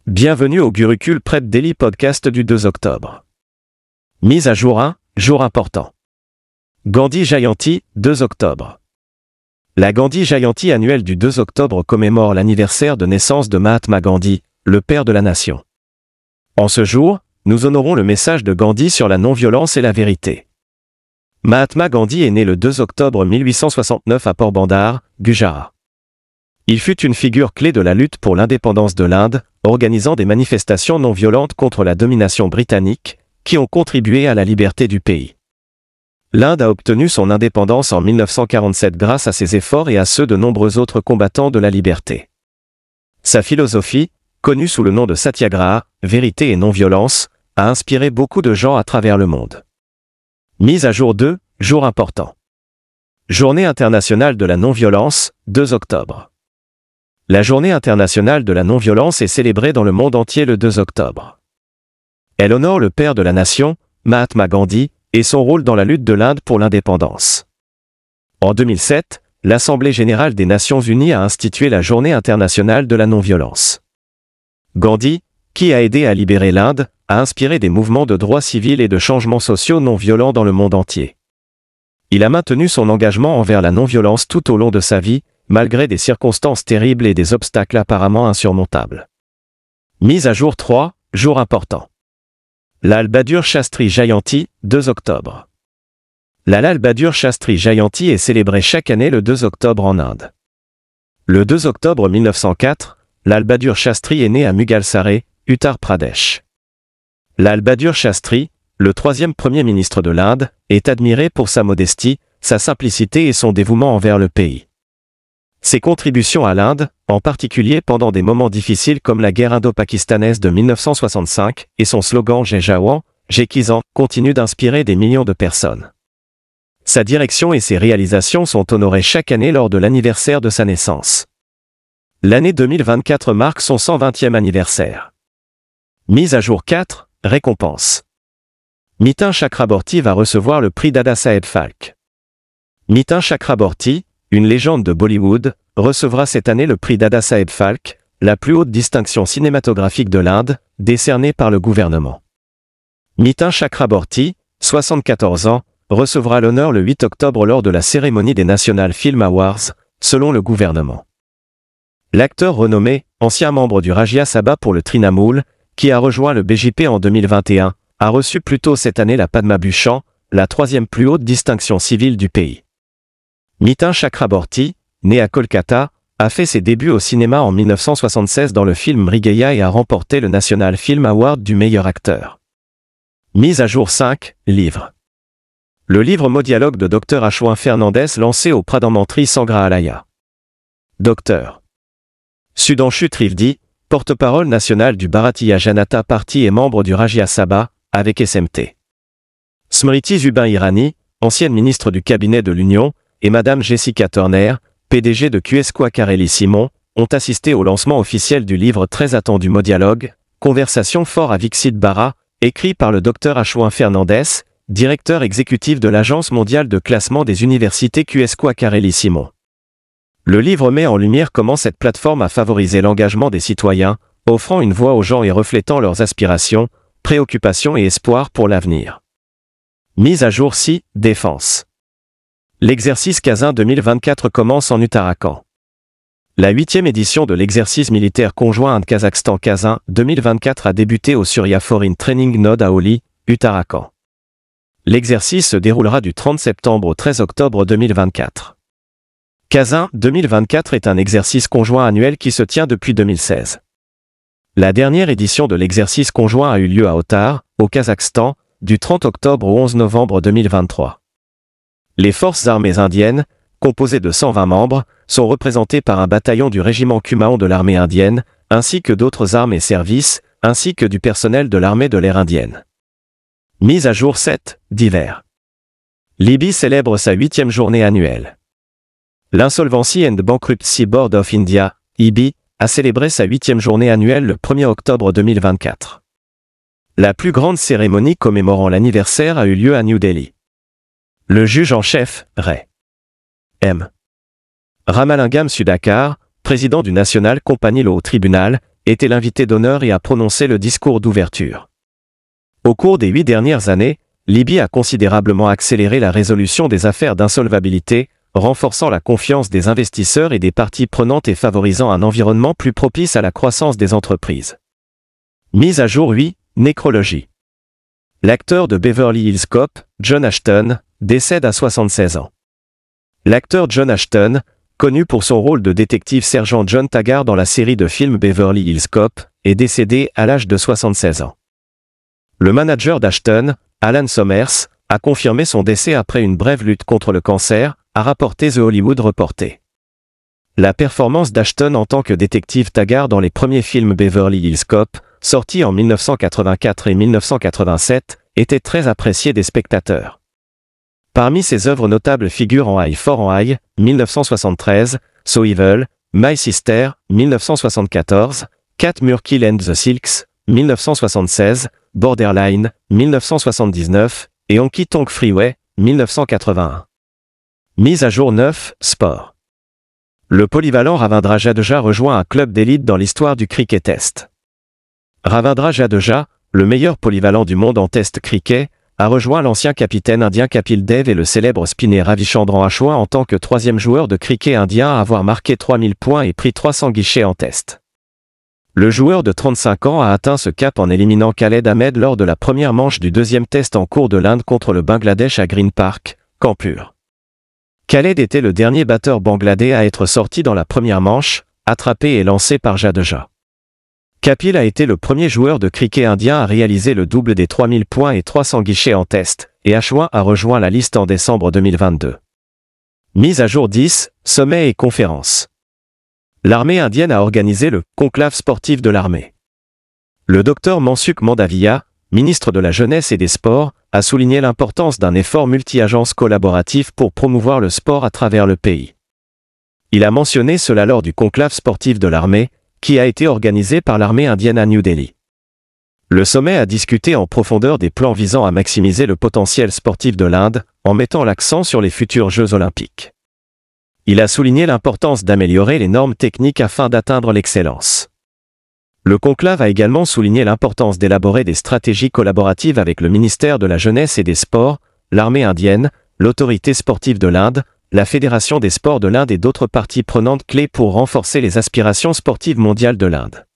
Bienvenue au Gurukul Prep Daily Podcast du 2 octobre. Mise à jour 1, jour important. Gandhi Jayanti, 2 octobre. La Gandhi Jayanti annuelle du 2 octobre commémore l'anniversaire de naissance de Mahatma Gandhi, le père de la nation. En ce jour, nous honorons le message de Gandhi sur la non-violence et la vérité. Mahatma Gandhi est né le 2 octobre 1869 à Porbandar, Gujarat. Il fut une figure clé de la lutte pour l'indépendance de l'Inde, organisant des manifestations non violentes contre la domination britannique, qui ont contribué à la liberté du pays. L'Inde a obtenu son indépendance en 1947 grâce à ses efforts et à ceux de nombreux autres combattants de la liberté. Sa philosophie, connue sous le nom de Satyagraha, vérité et non-violence, a inspiré beaucoup de gens à travers le monde. Mise à jour 2, jour important. Journée internationale de la non-violence, 2 octobre. La Journée internationale de la non-violence est célébrée dans le monde entier le 2 octobre. Elle honore le père de la nation, Mahatma Gandhi, et son rôle dans la lutte de l'Inde pour l'indépendance. En 2007, l'Assemblée générale des Nations unies a institué la Journée internationale de la non-violence. Gandhi, qui a aidé à libérer l'Inde, a inspiré des mouvements de droits civils et de changements sociaux non violents dans le monde entier. Il a maintenu son engagement envers la non-violence tout au long de sa vie, malgré des circonstances terribles et des obstacles apparemment insurmontables. Mise à jour 3, jour important. Lal Bahadur Shastri Jayanti, 2 octobre. La Lal Bahadur Shastri Jayanti est célébrée chaque année le 2 octobre en Inde. Le 2 octobre 1904, Lal Bahadur Shastri est né à Mughalsare, Uttar Pradesh. Lal Bahadur Shastri, le troisième premier ministre de l'Inde, est admiré pour sa modestie, sa simplicité et son dévouement envers le pays. Ses contributions à l'Inde, en particulier pendant des moments difficiles comme la guerre indo-pakistanaise de 1965, et son slogan « Jai Jawan, Jai Kisan » continuent d'inspirer des millions de personnes. Sa direction et ses réalisations sont honorées chaque année lors de l'anniversaire de sa naissance. L'année 2024 marque son 120e anniversaire. Mise à jour 4, récompense. Nitin Chakraborty va recevoir le prix Dada-Saheb Phalke. Nitin Chakraborty, une légende de Bollywood, recevra cette année le prix Dada-Saheb Phalke, la plus haute distinction cinématographique de l'Inde, décernée par le gouvernement. Nitin Chakraborty, 74 ans, recevra l'honneur le 8 octobre lors de la cérémonie des National Film Awards, selon le gouvernement. L'acteur renommé, ancien membre du Rajya Sabha pour le Trinamool, qui a rejoint le BJP en 2021, a reçu plus tôt cette année la Padma Bhushan, la troisième plus haute distinction civile du pays. Nitin Chakraborty, né à Kolkata, a fait ses débuts au cinéma en 1976 dans le film Mrigeya et a remporté le National Film Award du meilleur acteur. Mise à jour 5, livre. Le livre Modialogue de Dr Ashwin Fernandez lancé au Pradhan Mantri Sangrahalaya. Dr Sudhanshu Trivedi, porte-parole national du Bharatiya Janata Party et membre du Rajya Sabha, avec SMT. Smriti Zubin Irani, ancienne ministre du cabinet de l'Union, et Madame Jessica Turner, PDG de QS Carelli Simon, ont assisté au lancement officiel du livre très attendu Modialogue, Conversation fort à Viksit Bharat, écrit par le Dr Ashwin Fernandez, directeur exécutif de l'Agence mondiale de classement des universités QS Carelli Simon. Le livre met en lumière comment cette plateforme a favorisé l'engagement des citoyens, offrant une voix aux gens et reflétant leurs aspirations, préoccupations et espoirs pour l'avenir. Mise à jour 6, défense. L'exercice Kazan 2024 commence en Uttarakhand. La 8e édition de l'exercice militaire conjoint Inde-Kazakhstan Kazan 2024 a débuté au Surya Foreign Training Node à Oli, Uttarakhand. L'exercice se déroulera du 30 septembre au 13 octobre 2024. Kazan 2024 est un exercice conjoint annuel qui se tient depuis 2016. La dernière édition de l'exercice conjoint a eu lieu à Ottar, au Kazakhstan, du 30 octobre au 11 novembre 2023. Les forces armées indiennes, composées de 120 membres, sont représentées par un bataillon du régiment Kumaon de l'armée indienne, ainsi que d'autres armes et services, ainsi que du personnel de l'armée de l'air indienne. Mise à jour 7, divers. Libye célèbre sa 8e journée annuelle. L'Insolvency and Bankruptcy Board of India, IBI, a célébré sa 8e journée annuelle le 1er octobre 2024. La plus grande cérémonie commémorant l'anniversaire a eu lieu à New Delhi. Le juge en chef, Ray M. Ramalingam Sudhakar, président du National Company Law Tribunal, était l'invité d'honneur et a prononcé le discours d'ouverture. Au cours des 8 dernières années, Libye a considérablement accéléré la résolution des affaires d'insolvabilité, renforçant la confiance des investisseurs et des parties prenantes et favorisant un environnement plus propice à la croissance des entreprises. Mise à jour 8, nécrologie. L'acteur de Beverly Hills Cop, John Ashton, décède à 76 ans. L'acteur John Ashton, connu pour son rôle de détective-sergent John Taggart dans la série de films Beverly Hills Cop, est décédé à l'âge de 76 ans. Le manager d'Ashton, Alan Somers, a confirmé son décès après une brève lutte contre le cancer, a rapporté The Hollywood Reporter. La performance d'Ashton en tant que détective Taggart dans les premiers films Beverly Hills Cop, sortis en 1984 et 1987, était très appréciée des spectateurs. Parmi ses œuvres notables figurent En Eye for an Eye, 1973, So Evil, My Sister, 1974, Cat Murkill and the Silks, 1976, Borderline, 1979, et Honky Tonk Freeway, 1981. Mise à jour 9, sport. Le polyvalent Ravindra Jadeja rejoint un club d'élite dans l'histoire du cricket test. Ravindra Jadeja, le meilleur polyvalent du monde en test cricket, a rejoint l'ancien capitaine indien Kapil Dev et le célèbre spinner Ravichandran Ashwin en tant que 3e joueur de cricket indien à avoir marqué 3000 points et pris 300 guichets en test. Le joueur de 35 ans a atteint ce cap en éliminant Khaled Ahmed lors de la première manche du 2e test en cours de l'Inde contre le Bangladesh à Green Park, Kanpur. Khaled était le dernier batteur bangladais à être sorti dans la première manche, attrapé et lancé par Jadeja. Kapil a été le premier joueur de cricket indien à réaliser le double des 3000 points et 300 guichets en test, et Ashwin a rejoint la liste en décembre 2022. Mise à jour 10, sommet et conférences. L'armée indienne a organisé le conclave sportif de l'armée. Le docteur Mansukh Mandaviya, ministre de la Jeunesse et des Sports, a souligné l'importance d'un effort multi-agences collaboratif pour promouvoir le sport à travers le pays. Il a mentionné cela lors du conclave sportif de l'armée, qui a été organisé par l'armée indienne à New Delhi. Le sommet a discuté en profondeur des plans visant à maximiser le potentiel sportif de l'Inde, en mettant l'accent sur les futurs Jeux olympiques. Il a souligné l'importance d'améliorer les normes techniques afin d'atteindre l'excellence. Le conclave a également souligné l'importance d'élaborer des stratégies collaboratives avec le ministère de la Jeunesse et des Sports, l'armée indienne, l'autorité sportive de l'Inde, la Fédération des sports de l'Inde et d'autres parties prenantes clés pour renforcer les aspirations sportives mondiales de l'Inde.